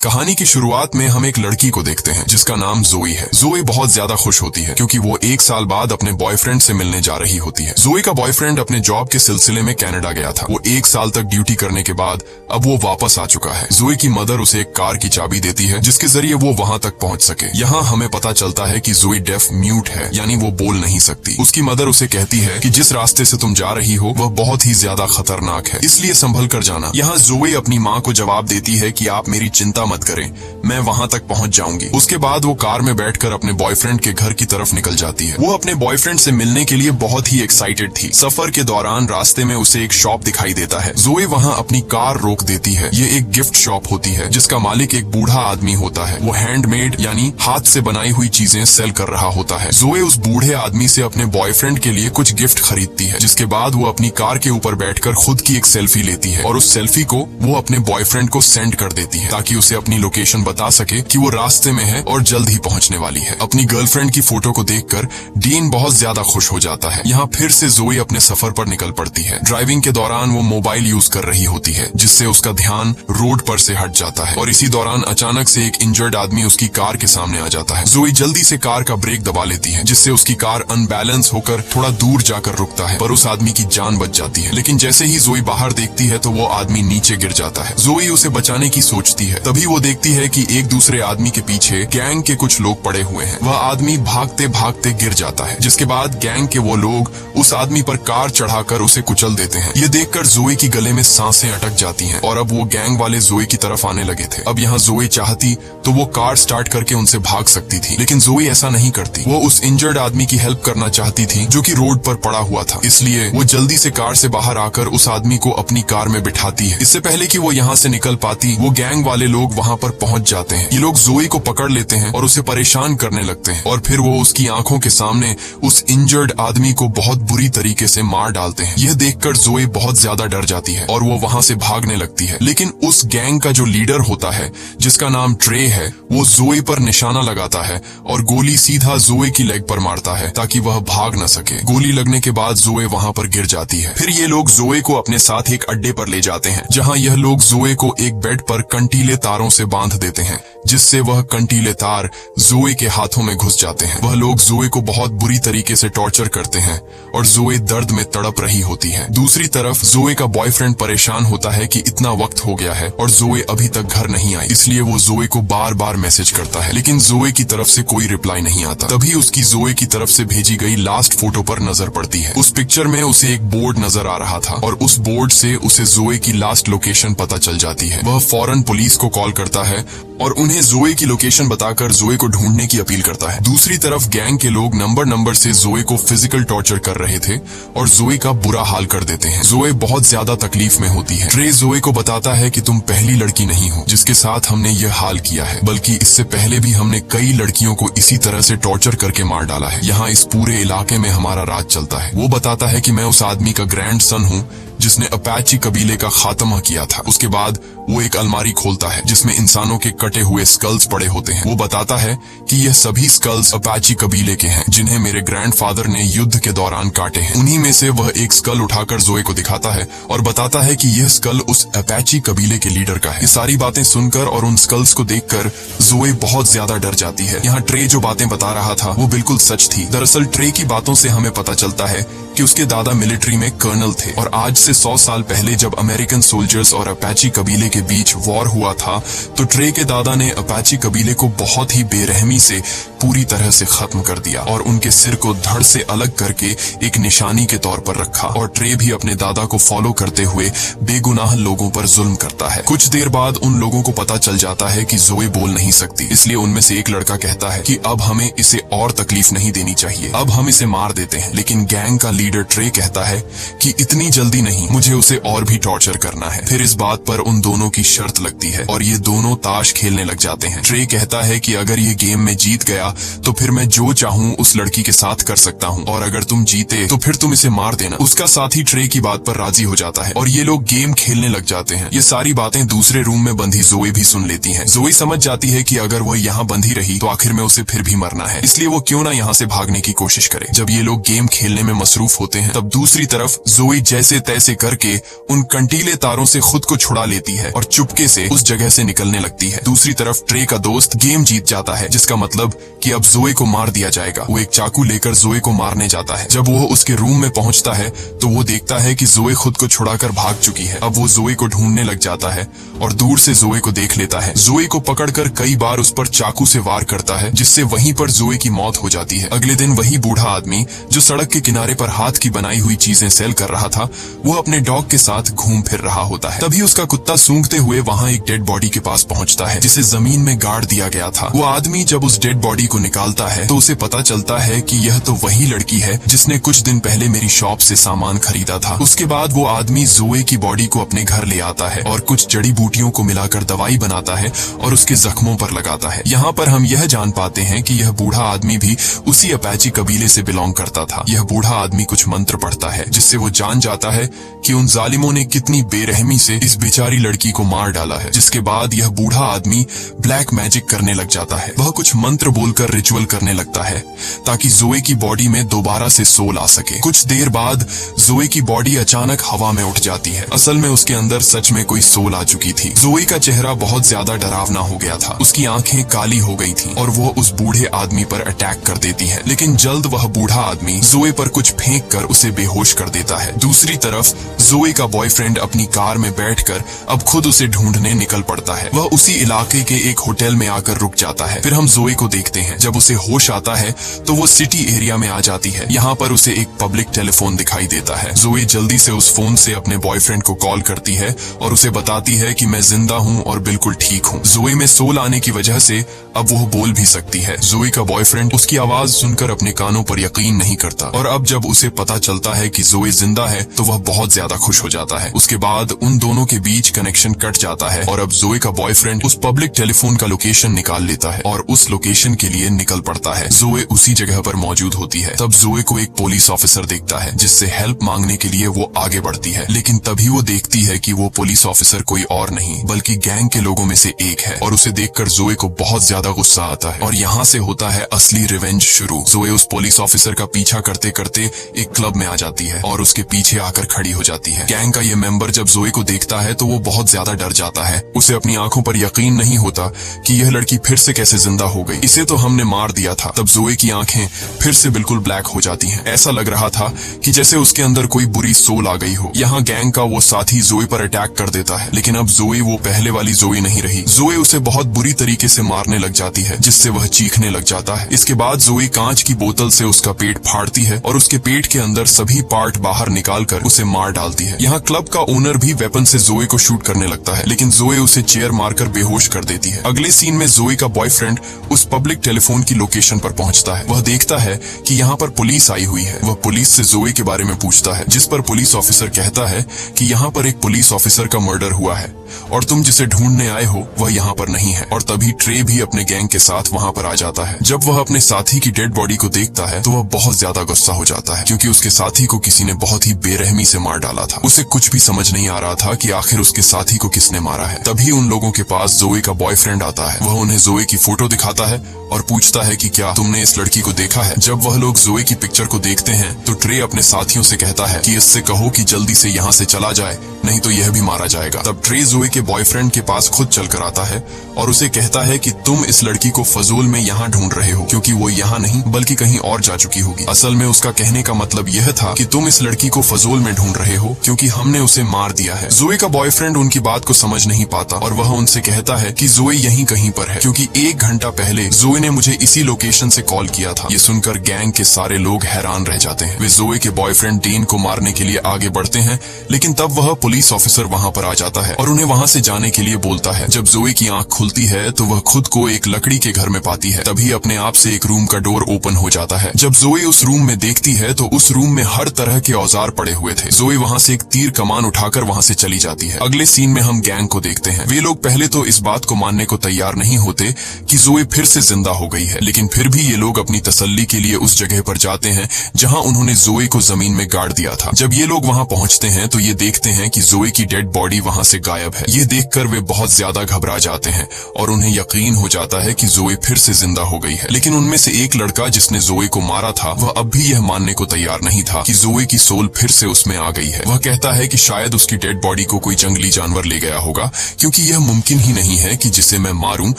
कहानी की शुरुआत में हम एक लड़की को देखते हैं जिसका नाम जोई है। जोई बहुत ज्यादा खुश होती है क्योंकि वो 1 साल बाद अपने बॉयफ्रेंड से मिलने जा रही होती है। जोई का बॉयफ्रेंड अपने जॉब के सिलसिले में कनाडा गया था। वो 1 साल तक ड्यूटी करने के बाद अब वो वापस आ चुका है। जोई की मदर उसे एक कार की चाबी देती है जिसके जरिए वो वहाँ तक पहुँच सके। यहाँ हमें पता चलता है कि जोई डेफ म्यूट है, यानी वो बोल नहीं सकती। उसकी मदर उसे कहती है कि जिस रास्ते से तुम जा रही हो वह बहुत ही ज्यादा खतरनाक है, इसलिए संभल कर जाना। यहाँ जोई अपनी माँ को जवाब देती है कि आप मेरी चिंता मत करें, मैं वहां तक पहुंच जाऊंगी। उसके बाद वो कार में बैठकर अपने बॉयफ्रेंड के घर की तरफ निकल जाती है। वो अपने बॉयफ्रेंड से मिलने के लिए बहुत ही एक्साइटेड थी। सफर के दौरान रास्ते में उसे एक शॉप दिखाई देता है। जोई वहां अपनी कार रोक देती है। ये एक गिफ्ट शॉप होती है जिसका मालिक एक बूढ़ा आदमी होता है। वो हैंडमेड यानी हाथ से बनाई हुई चीजें सेल कर रहा होता है। जोई उस बूढ़े आदमी से अपने बॉयफ्रेंड के लिए कुछ गिफ्ट खरीदती है, जिसके बाद वो अपनी कार के ऊपर बैठकर खुद की एक सेल्फी लेती है और उस सेल्फी को वो अपने बॉयफ्रेंड को सेंड कर देती है ताकि उसे अपनी लोकेशन बता सके कि वो रास्ते में है और जल्द ही पहुंचने वाली है। अपनी गर्लफ्रेंड की फोटो को देखकर डीन बहुत ज्यादा खुश हो जाता है। यहाँ फिर से जोई अपने सफर पर निकल पड़ती है। ड्राइविंग के दौरान वो मोबाइल यूज कर रही होती है जिससे उसका ध्यान रोड पर से हट जाता है और इसी दौरान अचानक से एक इंजर्ड आदमी उसकी कार के सामने आ जाता है। जोई जल्दी से कार का ब्रेक दबा लेती है जिससे उसकी कार अनबैलेंस होकर थोड़ा दूर जाकर रुकता है, पर उस आदमी की जान बच जाती है। लेकिन जैसे ही जोई बाहर देखती है तो वो आदमी नीचे गिर जाता है। जोई उसे बचाने की सोचती है, तभी वो देखती है कि एक दूसरे आदमी के पीछे गैंग के कुछ लोग पड़े हुए हैं। वह आदमी भागते भागते गिर जाता है, जिसके बाद गैंग के वो लोग उस आदमी पर कार चढ़ाकर उसे कुचल देते हैं। ये देखकर जोई की गले में सांसें अटक जाती हैं और अब वो गैंग वाले जोई की तरफ आने लगे थे। अब यहाँ जोई चाहती तो वो कार स्टार्ट करके उनसे भाग सकती थी, लेकिन जोई ऐसा नहीं करती। वो उस इंजर्ड आदमी की हेल्प करना चाहती थी जो कि रोड पर पड़ा हुआ था, इसलिए वो जल्दी से कार से बाहर आकर उस आदमी को अपनी कार में बिठाती है। इससे पहले कि वो यहाँ से निकल पाती, वो गैंग वाले लोग वहाँ पर पहुंच जाते हैं। ये लोग जोई को पकड़ लेते हैं और उसे परेशान करने लगते हैं और फिर वो उसकी आंखों के सामने उस इंजर्ड आदमी को बहुत बुरी तरीके से मार डालते हैं। यह देखकर जोई बहुत ज्यादा डर जाती है और वो वहां से भागने लगती है। लेकिन उस गैंग का जो लीडर होता है जिसका नाम ट्रे है, वो जोई पर निशाना लगाता है और गोली सीधा जोई की लेग पर मारता है ताकि वह भाग न सके। गोली लगने के बाद जोई वहां पर गिर जाती है। फिर ये लोग जोई को अपने साथ एक अड्डे पर ले जाते हैं जहाँ यह लोग जोई को एक बेड पर कंटीले तारों से बांध देते हैं, जिससे वह कंटीले तार जोई के हाथों में घुस जाते हैं। वह लोग जोई को बहुत बुरी तरीके से टॉर्चर करते हैं और जोई दर्द में तड़प रही होती है। दूसरी तरफ जोई का बॉयफ्रेंड परेशान होता है कि इतना वक्त हो गया है और जोई अभी तक घर नहीं आई, इसलिए वो जोई को बार बार मैसेज करता है, लेकिन जोई की तरफ से कोई रिप्लाई नहीं आता। तभी उसकी जोई की तरफ से भेजी गई लास्ट फोटो पर नजर पड़ती है। उस पिक्चर में उसे एक बोर्ड नजर आ रहा था और उस बोर्ड से उसे जोई की लास्ट लोकेशन पता चल जाती है। वह फौरन पुलिस को कॉल करता है और उन्हें जोई की लोकेशन बताकर जोई को ढूंढने की अपील करता है। दूसरी तरफ गैंग के लोग नंबर से जोई को फिजिकल टॉर्चर कर रहे थे और जोई का बुरा हाल कर देते हैं। जोई बहुत ज्यादा तकलीफ में होती है। ट्रे जोई को बताता है कि तुम पहली लड़की नहीं हो जिसके साथ हमने यह हाल किया है, बल्कि इससे पहले भी हमने कई लड़कियों को इसी तरह से टॉर्चर करके मार डाला है। यहाँ इस पूरे इलाके में हमारा राज चलता है। वो बताता है कि मैं उस आदमी का ग्रैंड सन हूँ जिसने अपाची कबीले का खात्मा किया था। उसके बाद वो एक अलमारी खोलता है जिसमें इंसानों के कटे हुए स्कल्स पड़े होते हैं। वो बताता है कि यह सभी स्कल्स अपाची कबीले के हैं जिन्हें मेरे ग्रैंडफादर ने युद्ध के दौरान काटे हैं। उन्हीं में से वह एक स्कल उठाकर जोई को दिखाता है और बताता है कि यह स्कल उस अपाची कबीले के लीडर का है। ये सारी बातें सुनकर और उन स्कल्स को देखकर जोई बहुत ज्यादा डर जाती है। यहाँ ट्रे जो बातें बता रहा था वो बिल्कुल सच थी। दरअसल ट्रे की बातों से हमें पता चलता है कि उसके दादा मिलिट्री में कर्नल थे और आज से 100 साल पहले जब अमेरिकन सोल्जर्स और अपाची कबीले के बीच वॉर हुआ था तो ट्रे के दादा ने अपाची कबीले को बहुत ही बेरहमी से पूरी तरह से खत्म कर दिया और उनके सिर को धड़ से अलग करके एक निशानी के तौर पर रखा। और ट्रे भी अपने दादा को फॉलो करते हुए बेगुनाह लोगों पर जुल्म करता है। कुछ देर बाद उन लोगों को पता चल जाता है कि जोई बोल नहीं सकती, इसलिए उनमें से एक लड़का कहता है कि अब हमें इसे और तकलीफ नहीं देनी चाहिए, अब हम इसे मार देते हैं। लेकिन गैंग का लीडर ट्रे कहता है कि इतनी जल्दी नहीं, मुझे उसे और भी टॉर्चर करना है। फिर इस बात पर उन दोनों की शर्त लगती है और ये दोनों ताश खेलने लग जाते हैं। ट्रे कहता है कि अगर ये गेम में जीत गया तो फिर मैं जो चाहूँ उस लड़की के साथ कर सकता हूँ और अगर तुम जीते तो फिर तुम इसे मार देना। उसका साथी ट्रे की बात पर राजी हो जाता है और ये लोग गेम खेलने लग जाते हैं। ये सारी बातें दूसरे रूम में बंधी जोई भी सुन लेती है। जोई समझ जाती है कि अगर वो यहाँ बंधी रही तो आखिर में उसे फिर भी मरना है, इसलिए वो क्यों ना यहाँ से भागने की कोशिश करे। जब ये लोग गेम खेलने में मसरूफ बेवकूफ होते हैं। तब दूसरी तरफ जोई जैसे तैसे करके उन कंटीले तारों से खुद को छुड़ा लेती है और चुपके से उस जगह से निकलने लगती है। दूसरी तरफ ट्रे का दोस्त गेम जीत जाता है, जिसका मतलब कि अब जोई को मार दिया जाएगा। वो एक चाकू लेकर जोई को मारने जाता है। जब वो उसके रूम में पहुंचता है तो वो देखता है कि जोई खुद को छुड़ाकर भाग चुकी है। अब वो जोई को ढूंढने लग जाता है और दूर से जोई को देख लेता है। जोई को पकड़कर कई बार उस पर चाकू से वार करता है, जिससे वहीं पर जोई की मौत हो जाती है। अगले दिन वही बूढ़ा आदमी जो सड़क के किनारे पर हाथ की बनाई हुई चीजें सेल कर रहा था, वो अपने डॉग के साथ घूम फिर रहा होता है। तभी उसका कुत्ता सूंघते हुए वहाँ एक डेड बॉडी के पास पहुँचता है, जिसे जमीन में गाड़ दिया गया था। वो आदमी जब उस डेड बॉडी को निकालता है तो उसे पता चलता है कि यह तो वही लड़की है जिसने कुछ दिन पहले मेरी शॉप से सामान खरीदा था। उसके बाद वो आदमी जोए की बॉडी को अपने घर ले आता है और कुछ जड़ी बूटियों को मिलाकर दवाई बनाता है और उसके जख्मों पर लगाता है। यहाँ पर हम यह जान पाते हैं कि यह बूढ़ा आदमी भी उसी अपाची कबीले से बिलोंग करता था। यह बूढ़ा आदमी कुछ मंत्र पढ़ता है, जिससे वो जान जाता है कि उन जालिमों ने कितनी बेरहमी से इस बेचारी लड़की को मार डाला है। जिसके बाद यह बूढ़ा आदमी ब्लैक मैजिक करने लग जाता है। वह कुछ मंत्र बोलकर रिचुअल करने लगता है ताकि जोए की बॉडी में दोबारा से सोल आ सके। कुछ देर बाद जोए की बॉडी अचानक हवा में उठ जाती है। असल में उसके अंदर सच में कोई सोल आ चुकी थी। जोए का चेहरा बहुत ज्यादा डरावना हो गया था। उसकी आंखें काली हो गई थीं और वो उस बूढ़े आदमी पर अटैक कर देती है, लेकिन जल्द वह बूढ़ा आदमी जोए पर कुछ फेंक कर उसे बेहोश कर देता है। दूसरी तरफ जोए का बॉयफ्रेंड अपनी कार में बैठकर अब खुद उसे ढूंढने निकल पड़ता है। वह उसी इलाके के एक होटल में आकर रुक जाता है। फिर हम जोए को देखते हैं। जब उसे होश आता है तो वो सिटी एरिया में आ जाती है। यहाँ पर उसे एक पब्लिक टेलीफोन दिखाई देता है। जोए जल्दी से उस फोन से अपने बॉयफ्रेंड को कॉल करती है और उसे बताती है कि मैं जिंदा हूँ और बिल्कुल ठीक हूँ। जोए में सोल आने की वजह से अब वो बोल भी सकती है। जोए का बॉयफ्रेंड उसकी आवाज सुनकर अपने कानों पर यकीन नहीं करता और अब जब उसे पता चलता है कि जोए जिंदा है तो वह बहुत ज्यादा खुश हो जाता है। उसके बाद उन दोनों के बीच कनेक्शन कट जाता है और अब जोए का बॉयफ्रेंड उस पब्लिक टेलीफोन का लोकेशन निकाल लेता है और उस लोकेशन के लिए निकल पड़ता है। जोए उसी जगह पर मौजूद होती है। तब जोए को एक पुलिस ऑफिसर देखता है, जिससे हेल्प मांगने के लिए वो आगे बढ़ती है, लेकिन तभी वो देखती है कि वो पुलिस ऑफिसर कोई और नहीं बल्कि गैंग के लोगों में से एक है और उसे देखकर जोए को बहुत ज्यादा गुस्सा आता है और यहाँ से होता है असली रिवेंज शुरू। जोए उस पुलिस ऑफिसर का पीछा करते करते एक क्लब में आ जाती है और उसके पीछे आकर खड़ी हो जाती है। गैंग का ये मेंबर जब जोए को देखता है तो वो बहुत ज्यादा डर जाता है। उसे अपनी आंखों पर यकीन नहीं होता कि यह लड़की फिर से कैसे जिंदा हो गई। इसे तो हमने मार दिया था। तब जोए की आंखें फिर से बिल्कुल ब्लैक हो जाती हैं। ऐसा लग रहा था कि जैसे उसके अंदर कोई बुरी सोल आ गई हो। यहाँ गैंग का वो साथी जोए पर अटैक कर देता है, लेकिन अब जोए वो पहले वाली जोए नहीं रही। जोए उसे बहुत बुरी तरीके से मारने लग जाती है, जिससे वह चीखने लग जाता है। इसके बाद जोए कांच की बोतल से उसका पेट फाड़ती है और उसके पेट के अंदर सभी पार्ट बाहर निकालकर उसे मार डालती है। यहाँ क्लब का ओनर भी वेपन से जोए को शूट करने लगता है, लेकिन जोए उसे चेयर मारकर बेहोश कर देती है। अगले सीन में जोए का बॉयफ्रेंड उस पब्लिक टेलीफोन की लोकेशन पर पहुंचता है। वह देखता है कि यहाँ पर पुलिस आई हुई है। वह पुलिस से जोए के बारे में पूछता है, जिस पर पुलिस ऑफिसर कहता है कि यहाँ पर एक पुलिस ऑफिसर का मर्डर हुआ है और तुम जिसे ढूंढने आए हो वह यहाँ पर नहीं है। और तभी ट्रे भी अपने गैंग के साथ वहाँ पर आ जाता है। जब वह अपने साथी की डेड बॉडी को देखता है तो वह बहुत ज्यादा गुस्सा हो जाता है, क्योंकि उसके साथी को किसी ने बहुत ही बेरहमी से मार डाला था। उसे कुछ भी समझ नहीं आ रहा था कि आखिर उसके साथी को किसने मारा है। तभी उन लोगों के पास जोए का बॉयफ्रेंड आता है। वह उन्हें जोए की फोटो दिखाता है और पूछता है कि क्या तुमने इस लड़की को देखा है। जब वह लोग जोए की पिक्चर को देखते हैं तो ट्रे अपने साथियों से कहता है कि इससे कहो कि जल्दी से यहाँ से चला जाए, नहीं तो यह भी मारा जाएगा। तब ट्रे जोए के बॉयफ्रेंड के पास खुद चलकर आता है और उसे कहता है कि तुम इस लड़की को फजूल में यहाँ ढूंढ रहे हो, क्योंकि वो यहाँ नहीं बल्कि कहीं और जा चुकी होगी। असल में उसका कहने का मतलब यह था कि तुम इस लड़की को फजूल में ढूंढ रहे हो क्योंकि हमने उसे मार दिया है। जोए का बॉयफ्रेंड उनकी बात को समझ नहीं पाता और वह उनसे कहता है कि जोए यहीं कहीं पर है, क्योंकि 1 घंटा पहले जोए ने मुझे इसी लोकेशन से कॉल किया था। ये सुनकर गैंग के सारे लोग हैरान रह जाते हैं। वे जोए के बॉयफ्रेंड डेन को मारने के लिए आगे बढ़ते हैं, लेकिन तब वह पुलिस ऑफिसर वहाँ पर आ जाता है और उन्हें वहाँ से जाने के लिए बोलता है। जब जोए की आंख खुलती है तो वह खुद को एक लकड़ी के घर में पाती है। तभी अपने आप से एक रूम का डोर ओपन हो जाता है। जब जोए उस रूम में देखती है तो उस रूम में हर तरह के औजार पड़े हुए थे। जोए वहाँ से एक तीर कमान उठाकर वहाँ से चली जाती है। अगले सीन में हम गैंग को देखते हैं। वे लोग पहले तो इस बात को मानने को तैयार नहीं होते कि जोए फिर से जिंदा हो गई है, लेकिन फिर भी ये लोग अपनी तसल्ली के लिए उस जगह पर जाते हैं जहाँ उन्होंने जोए को जमीन में गाड़ दिया था। जब ये लोग वहाँ पहुँचते हैं तो ये देखते हैं कि जोए की डेड बॉडी वहाँ से गायब है। ये देखकर वे बहुत ज्यादा घबरा जाते हैं और उन्हें यकीन हो जाता है कि जोए फिर से जिंदा हो गई है। लेकिन उनमें से एक लड़का जिसने जोए को मारा था वह अब भी यह मानने को तैयार तैयार नहीं था कि जोए की सोल फिर से उसमें आ गई है। वह कहता है कि शायद उसकी डेड बॉडी को कोई जंगली जानवर ले गया होगा, क्योंकि यह मुमकिन ही नहीं है कि जिसे मैं मारूं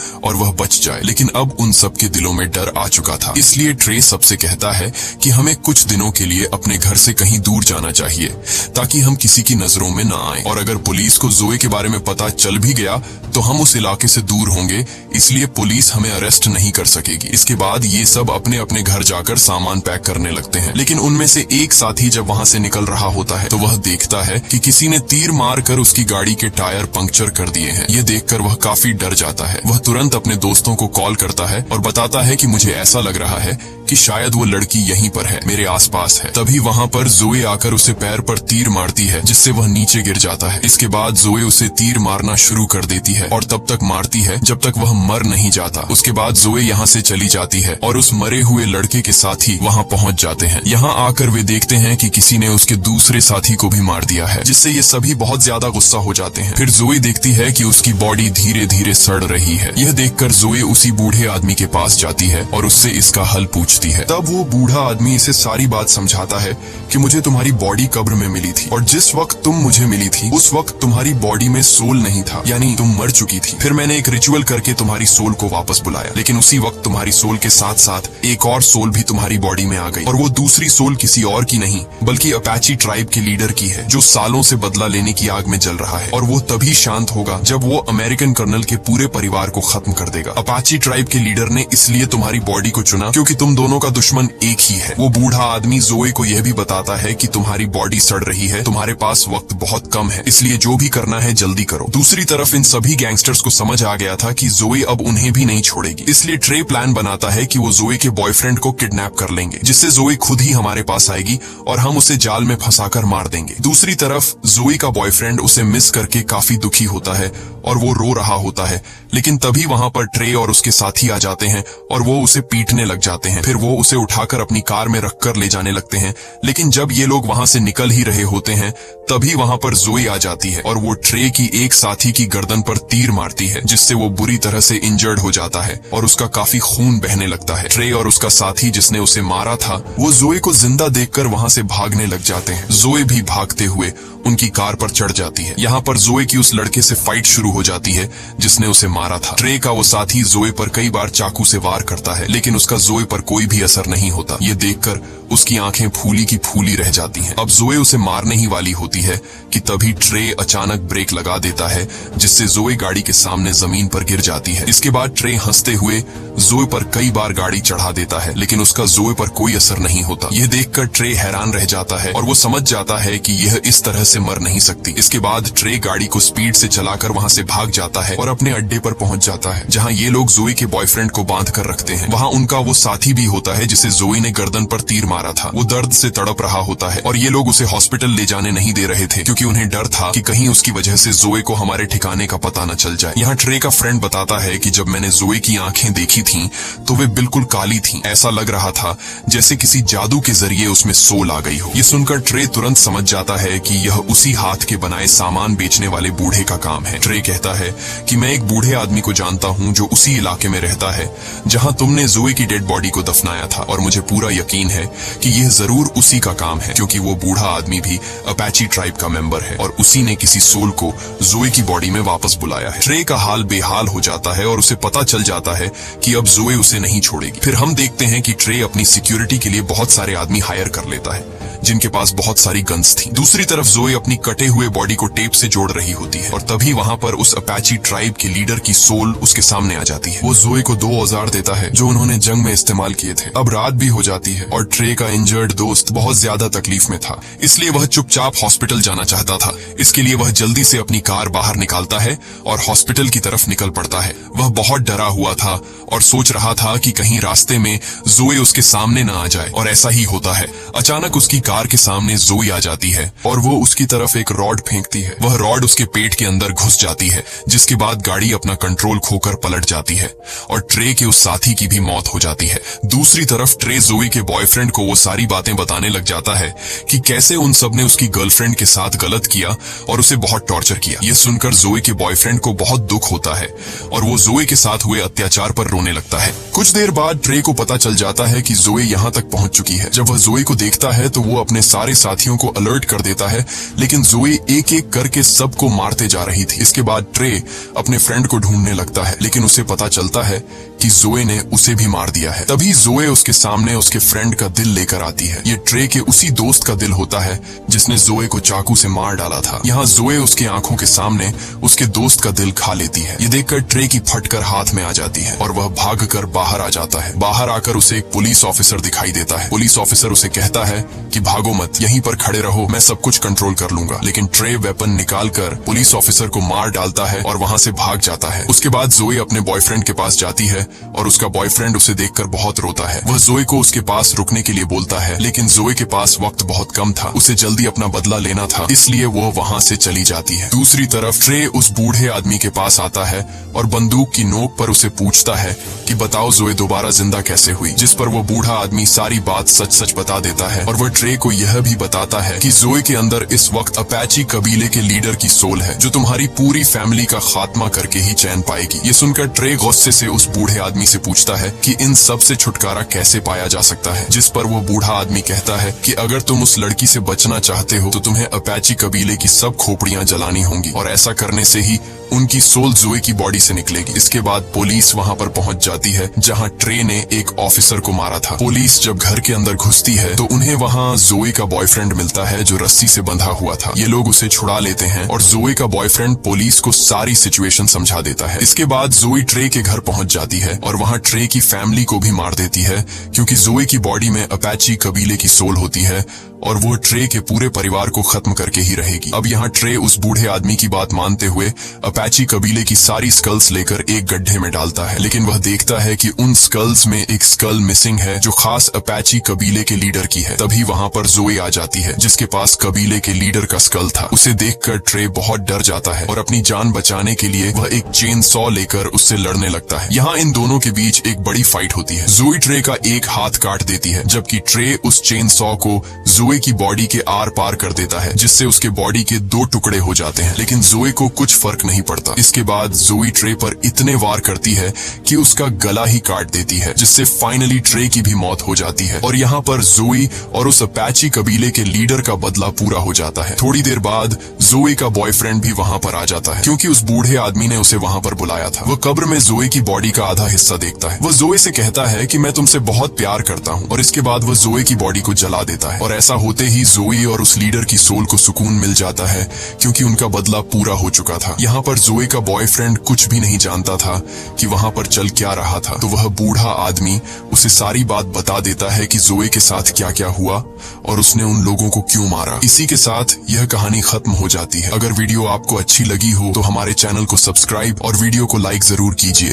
और वह बच जाए। लेकिन अब उन सब के दिलों में डर आ चुका था, इसलिए ट्रे सबसे कहता है कि हमें कुछ दिनों के लिए अपने घर से कहीं दूर जाना चाहिए ताकि हम किसी की नजरों में न आए, और अगर पुलिस को जोए के बारे में पता चल भी गया तो हम उस इलाके से दूर होंगे, इसलिए पुलिस हमें अरेस्ट नहीं कर सकेगी। इसके बाद ये सब अपने अपने घर जाकर सामान पैक करने लगते हैं। लेकिन उनमें से एक साथी जब वहां से निकल रहा होता है तो वह देखता है कि किसी ने तीर मारकर उसकी गाड़ी के टायर पंक्चर कर दिए हैं। ये देखकर वह काफी डर जाता है। वह तुरंत अपने दोस्तों को कॉल करता है और बताता है कि मुझे ऐसा लग रहा है कि शायद वो लड़की यहीं पर है, मेरे आसपास है। तभी वहां पर जोए आकर उसे पैर पर तीर मारती है, जिससे वह नीचे गिर जाता है। इसके बाद जोए उसे तीर मारना शुरू कर देती है और तब तक मारती है जब तक वह मर नहीं जाता। उसके बाद जोए यहाँ से चली जाती है और उस मरे हुए लड़के के साथी वहाँ पहुँच जाते हैं। यहाँ आकर वे देखते हैं कि किसी ने उसके दूसरे साथी को भी मार दिया है, जिससे ये सभी बहुत ज्यादा गुस्सा हो जाते हैं। फिर जोए देखती है कि उसकी बॉडी धीरे धीरे सड़ रही है। यह देखकर जोए उसी बूढ़े आदमी के पास जाती है और उससे इसका हल पूछती है। तब वो बूढ़ा आदमी इसे सारी बात समझाता है कि मुझे तुम्हारी बॉडी कब्र में मिली थी और जिस वक्त तुम मुझे मिली थी उस वक्त तुम्हारी बॉडी में सोल नहीं था, यानी तुम मर चुकी थी। फिर मैंने एक रिचुअल करके तुम्हारी सोल को वापस बुलाया, लेकिन उसी वक्त तुम्हारी सोल के साथ साथ एक और सोल भी तुम्हारी बॉडी में आ गई, और वो दूसरी सोल किसी और की नहीं बल्कि अपाची ट्राइब के लीडर की है, जो सालों से बदला लेने की आग में जल रहा है। और वो तभी शांत होगा जब वो अमेरिकन कर्नल के पूरे परिवार को खत्म कर देगा। अपाची ट्राइब के लीडर ने इसलिए तुम्हारी बॉडी को चुना क्योंकि तुम दोनों का दुश्मन एक ही है। वो बूढ़ा आदमी जोए को यह भी बताता है कि तुम्हारी बॉडी सड़ रही है, तुम्हारे पास वक्त बहुत कम है, इसलिए जो भी करना है जल्दी करो। दूसरी तरफ इन सभी गैंगस्टर्स को समझ आ गया था कि जोए अब उन्हें भी नहीं छोड़ेगी, इसलिए ट्रे प्लान बनाता है कि वो जोए के बॉयफ्रेंड को किडनैप कर लेंगे, जिससे जोए खुद ही हमारे पास आएगी और हम उसे जाल में फंसाकर मार देंगे। दूसरी तरफ जोए का बॉयफ्रेंड उसे मिस करके काफी दुखी होता है और वो रो रहा होता है, लेकिन तभी वहां पर ट्रे और उसके साथी आ जाते हैं और वो उसे पीटने लग जाते हैं। फिर वो उसे उठाकर अपनी कार में रखकर ले जाने लगते हैं, लेकिन जब ये लोग वहां से निकल ही रहे होते हैं तभी वहां पर जोए आ जाती है और वो ट्रे की एक साथी की गर्दन पर तीर मारती है, जिससे वो बुरी तरह से इंजर्ड हो जाता है और उसका काफी खून बहने लगता है। ट्रे और उसका साथी जिसने उसे मारा था वो जोए को जिंदा देखकर वहां से भागने लग जाते हैं। जोए भी भागते हुए उनकी कार पर चढ़ जाती है। यहाँ पर जोए की उस लड़के से फाइट शुरू हो जाती है जिसने उसे मारा था। ट्रे का वो साथी जोए पर कई बार चाकू से वार करता है, लेकिन उसका जोए पर कोई भी असर नहीं होता। ये देखकर उसकी आंखें फूली की फूली रह जाती हैं। अब जोए उसे मारने ही वाली होती है कि तभी ट्रे अचानक ब्रेक लगा देता है, जिससे जोए गाड़ी के सामने जमीन पर गिर जाती है। इसके बाद ट्रे हंसते हुए जोए पर कई बार गाड़ी चढ़ा देता है, लेकिन उसका जोए पर कोई असर नहीं होता। यह देखकर ट्रे हैरान रह जाता है और वो समझ जाता है कि यह इस तरह से मर नहीं सकती। इसके बाद ट्रे गाड़ी को स्पीड से चलाकर वहां से भाग जाता है और अपने अड्डे पर पहुंच जाता है, जहां ये लोग जोए के बॉयफ्रेंड को बांध कर रखते हैं। वहां उनका वो साथी भी होता है जिसे जोए ने गर्दन पर तीर मारा था। वो दर्द से तड़प रहा होता है और ये लोग उसे हॉस्पिटल ले जाने नहीं दे रहे थे, क्योंकि उन्हें डर था कि कहीं उसकी वजह से जोए को हमारे ठिकाने का पता न चल जाए। यहाँ ट्रे का फ्रेंड बताता है कि जब मैंने जोए की आंखें देखी थीं, तो वे बिल्कुल काली थीं। ऐसा लग रहा था जैसे किसी जादू के जरिए उसमें सोल आ गई हो। ये सुनकर ट्रे तुरंत समझ जाता है कि यह उसी हाथ के बनाए सामान बेचने वाले बूढ़े का काम है। ट्रे कहता है कि मैं एक बूढ़े आदमी को जानता हूँ जो उसी इलाके में रहता है जहाँ तुमने जोए की डेड बॉडी को दफनाया था, और मुझे पूरा यकीन है कि यह जरूर उसी का काम है, क्योंकि वो बूढ़ा आदमी भी अपाची ट्राइब का मेंबर है और उसी ने किसी सोल को जोए की बॉडी में वापस बुलाया है। ट्रे का हाल बेहाल हो जाता है और उसे पता चल जाता है कि अब जोए उसे नहीं छोड़ेगी। फिर हम देखते हैं कि ट्रे अपनी सिक्योरिटी के लिए बहुत सारे आदमी हायर कर लेता है जिनके पास बहुत सारी गन्स थी। दूसरी तरफ जोए अपनी कटे हुए बॉडी को टेप से जोड़ रही होती है और तभी वहां पर उस अपाची ट्राइब के लीडर की सोल उसके सामने आ जाती है। वो जोए को 2 औजार देता है जो उन्होंने जंग में इस्तेमाल किए थे। अब रात भी हो जाती है और ट्रे का इंजर्ड दोस्त बहुत ज्यादा तकलीफ में था, इसलिए वह चुपचाप हॉस्पिटल जाना चाहता था। इसके लिए वह जल्दी से अपनी कार बाहर निकालता है और हॉस्पिटल की तरफ निकल पड़ता है। वह बहुत डरा हुआ था और सोच रहा था कि कहीं रास्ते में जोए उसके सामने न आ जाए, और ऐसा ही होता है। अचानक उसकी कार के सामने जोए आ जाती है और वो उसकी की तरफ एक रॉड फेंकती है। वह रॉड उसके पेट के अंदर घुस जाती है, जिसके बाद गाड़ी अपना कंट्रोल खोकर पलट जाती है और ट्रे के उस साथी की भी मौत हो जाती है। दूसरी तरफ ट्रे जोई के बॉयफ्रेंड को वो सारी बातें बताने लग जाता है कि कैसे उन सब ने उसकी गर्लफ्रेंड के साथ गलत किया और उसे बहुत टॉर्चर किया। ये सुनकर जोई के बॉयफ्रेंड को बहुत दुख होता है और वो जोई के साथ हुए अत्याचार पर रोने लगता है। कुछ देर बाद ट्रे को पता चल जाता है कि जोई यहाँ तक पहुंच चुकी है। जब वह जोई को देखता है तो वो अपने सारे साथियों को अलर्ट कर देता है, लेकिन जोई एक एक करके सबको मारते जा रही थी। इसके बाद ट्रे अपने फ्रेंड को ढूंढने लगता है, लेकिन उसे पता चलता है कि जोए ने उसे भी मार दिया है। तभी जोए उसके सामने उसके फ्रेंड का दिल लेकर आती है। ये ट्रे के उसी दोस्त का दिल होता है जिसने जोए को चाकू से मार डाला था। यहाँ जोए उसकी आंखों के सामने उसके दोस्त का दिल खा लेती है। ये देखकर ट्रे की फटकर हाथ में आ जाती है और वह भागकर बाहर आ जाता है। बाहर आकर उसे एक पुलिस ऑफिसर दिखाई देता है। पुलिस ऑफिसर उसे कहता है कि भागो मत, यहीं पर खड़े रहो, मैं सब कुछ कंट्रोल कर लूंगा। लेकिन ट्रे वेपन निकालकर पुलिस ऑफिसर को मार डालता है और वहां से भाग जाता है। उसके बाद जोए अपने बॉयफ्रेंड के पास जाती है और उसका बॉयफ्रेंड उसे देखकर बहुत रोता है। वह जोए को उसके पास रुकने के लिए बोलता है, लेकिन जोए के पास वक्त बहुत कम था। उसे जल्दी अपना बदला लेना था, इसलिए वो वहां से चली जाती है। दूसरी तरफ ट्रे उस बूढ़े आदमी के पास आता है और बंदूक की नोक पर उसे पूछता है कि बताओ जोए दोबारा जिंदा कैसे हुई, जिस पर वो बूढ़ा आदमी सारी बात सच सच बता देता है और वह ट्रे को यह भी बताता है कि जोए के अंदर इस वक्त अपैची कबीले के लीडर की सोल है, जो तुम्हारी पूरी फैमिली का खात्मा करके ही चैन पाएगी। ये सुनकर ट्रे गुस्से से उस बूढ़े आदमी से पूछता है कि इन सब से छुटकारा कैसे पाया जा सकता है, जिस पर वो बूढ़ा आदमी कहता है कि अगर तुम उस लड़की से बचना चाहते हो तो तुम्हें अपैची कबीले की सब खोपड़ियां जलानी होंगी और ऐसा करने से ही उनकी सोल जोए की बॉडी से निकलेगी। इसके बाद पुलिस वहां पर पहुंच जाती है जहां ट्रे ने एक ऑफिसर को मारा था। पुलिस जब घर के अंदर घुसती है तो उन्हें वहां जोए का बॉयफ्रेंड मिलता है जो रस्सी से बंधा हुआ था। ये लोग उसे छुड़ा लेते हैं और जोए का बॉयफ्रेंड पुलिस को सारी सिचुएशन समझा देता है। इसके बाद जोई ट्रे के घर पहुंच जाती है और वहां ट्रे की फैमिली को भी मार देती है, क्योंकि जोए की बॉडी में अपैची कबीले की सोल होती है और वो ट्रे के पूरे परिवार को खत्म करके ही रहेगी। अब यहाँ ट्रे उस बूढ़े आदमी की बात मानते हुए अपैची कबीले की सारी स्कल्स लेकर एक गड्ढे में डालता है, लेकिन वह देखता है कि उन स्कल्स में एक स्कल मिसिंग है जो खास अपैची कबीले के लीडर की है। तभी वहां पर जोई आ जाती है जिसके पास कबीले के लीडर का स्कल था। उसे देखकर ट्रे बहुत डर जाता है और अपनी जान बचाने के लिए वह एक चेन सॉ लेकर उससे लड़ने लगता है। यहाँ इन दोनों के बीच एक बड़ी फाइट होती है। जोई ट्रे का एक हाथ काट देती है, जबकि ट्रे उस चेन सॉ को जोए की बॉडी के आर पार कर देता है, जिससे उसके बॉडी के 2 टुकड़े हो जाते हैं, लेकिन जोए को कुछ फर्क नहीं पड़ता। इसके बाद जोई ट्रे पर इतने वार करती है कि उसका गला ही काट देती है, जिससे फाइनली ट्रे की भी मौत हो जाती है और यहाँ पर जोई और उस अपैची कबीले के लीडर का बदला पूरा हो जाता है। थोड़ी देर बाद जोई का बॉयफ्रेंड भी वहां पर आ जाता है, क्योंकि उस बूढ़े आदमी ने उसे वहां पर बुलाया था। वो कब्र में जोई की बॉडी का आधा हिस्सा देखता है। वो जोई से कहता है कि मैं तुमसे बहुत प्यार करता हूँ और इसके बाद वो जोई की बॉडी को जला देता है और ऐसा होते ही जोई और उस लीडर की सोल को सुकून मिल जाता है, क्योंकि उनका बदला पूरा हो चुका था। यहाँ पर जोई का बॉयफ्रेंड कुछ भी नहीं जानता था कि वहां पर चल क्या रहा था, तो वह बूढ़ा आदमी उसे सारी बात बता देता है कि जोई के साथ क्या क्या हुआ और उसने उन लोगों को क्यों मारा। इसी के साथ यह कहानी खत्म हो जाती है। अगर वीडियो आपको अच्छी लगी हो तो हमारे चैनल को सब्सक्राइब और वीडियो को लाइक जरूर कीजिए।